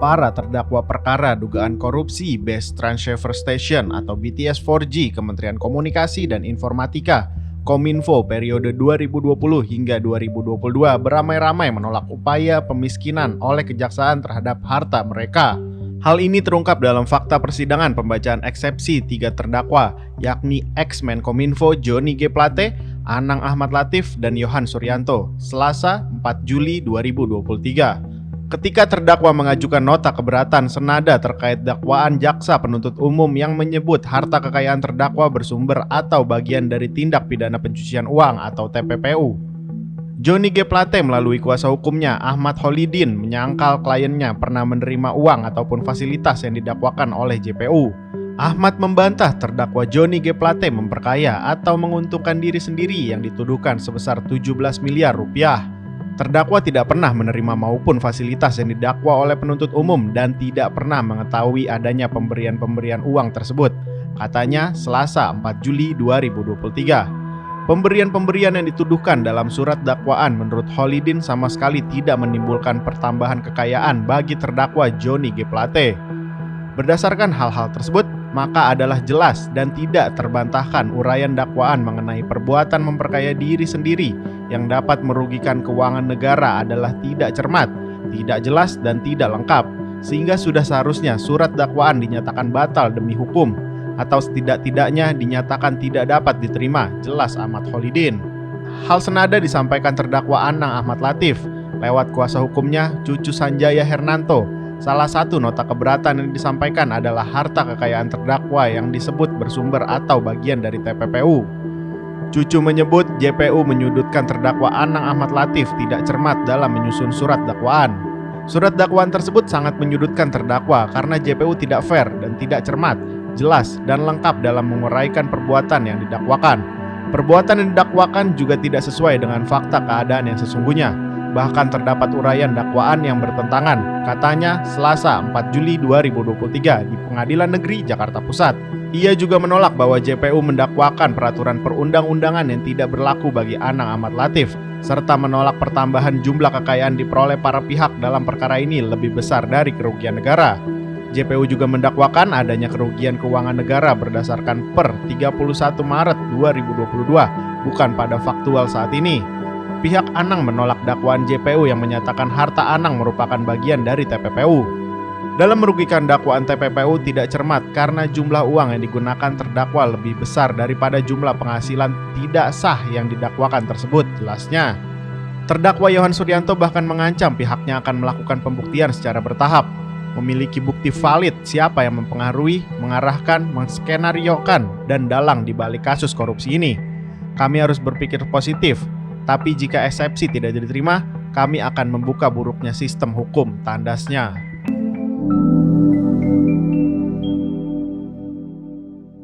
para terdakwa perkara dugaan korupsi Base Transceiver Station atau BTS 4G Kementerian Komunikasi dan Informatika Kominfo periode 2020 hingga 2022 beramai-ramai menolak upaya pemiskinan oleh kejaksaan terhadap harta mereka. Hal ini terungkap dalam fakta persidangan pembacaan eksepsi 3 terdakwa, yakni ex-Menkominfo Johnny G. Plate, Anang Ahmad Latif, dan Yohan Suryanto, Selasa 4 Juli 2023. Ketika terdakwa mengajukan nota keberatan senada terkait dakwaan jaksa penuntut umum yang menyebut harta kekayaan terdakwa bersumber atau bagian dari tindak pidana pencucian uang atau TPPU. Johnny G. Plate melalui kuasa hukumnya Ahmad Holidin menyangkal kliennya pernah menerima uang ataupun fasilitas yang didakwakan oleh JPU. Ahmad membantah terdakwa Johnny G. Plate memperkaya atau menguntungkan diri sendiri yang dituduhkan sebesar 17 miliar rupiah. Terdakwa tidak pernah menerima maupun fasilitas yang didakwa oleh penuntut umum dan tidak pernah mengetahui adanya pemberian-pemberian uang tersebut, katanya Selasa 4 Juli 2023. Pemberian-pemberian yang dituduhkan dalam surat dakwaan menurut Holidin sama sekali tidak menimbulkan pertambahan kekayaan bagi terdakwa Johnny G. Plate. Berdasarkan hal-hal tersebut, maka adalah jelas dan tidak terbantahkan uraian dakwaan mengenai perbuatan memperkaya diri sendiri yang dapat merugikan keuangan negara adalah tidak cermat, tidak jelas, dan tidak lengkap, sehingga sudah seharusnya surat dakwaan dinyatakan batal demi hukum, atau setidak-tidaknya dinyatakan tidak dapat diterima, jelas Ahmad Holidin. Hal senada disampaikan terdakwa Anang Ahmad Latif lewat kuasa hukumnya Cucu Sanjaya Hernanto. Salah satu nota keberatan yang disampaikan adalah harta kekayaan terdakwa yang disebut bersumber atau bagian dari TPPU. Cucu menyebut JPU menyudutkan terdakwa Anang Ahmad Latif tidak cermat dalam menyusun surat dakwaan. Surat dakwaan tersebut sangat menyudutkan terdakwa karena JPU tidak fair dan tidak cermat, jelas, dan lengkap dalam menguraikan perbuatan yang didakwakan. Perbuatan yang didakwakan juga tidak sesuai dengan fakta keadaan yang sesungguhnya. Bahkan terdapat uraian dakwaan yang bertentangan, katanya Selasa 4 Juli 2023 di Pengadilan Negeri Jakarta Pusat. Ia juga menolak bahwa JPU mendakwakan peraturan perundang-undangan yang tidak berlaku bagi Anang Ahmad Latif, serta menolak pertambahan jumlah kekayaan diperoleh para pihak dalam perkara ini lebih besar dari kerugian negara. JPU juga mendakwakan adanya kerugian keuangan negara berdasarkan per 31 Maret 2022, bukan pada faktual saat ini. Pihak Anang menolak dakwaan JPU yang menyatakan harta Anang merupakan bagian dari TPPU. Dalam merugikan dakwaan TPPU tidak cermat karena jumlah uang yang digunakan terdakwa lebih besar daripada jumlah penghasilan tidak sah yang didakwakan tersebut, jelasnya. Terdakwa Yohan Suryanto bahkan mengancam pihaknya akan melakukan pembuktian secara bertahap, memiliki bukti valid siapa yang mempengaruhi, mengarahkan, menskenariokan, dan dalang di balik kasus korupsi ini. Kami harus berpikir positif. Tapi jika eksepsi tidak diterima, kami akan membuka buruknya sistem hukum, tandasnya.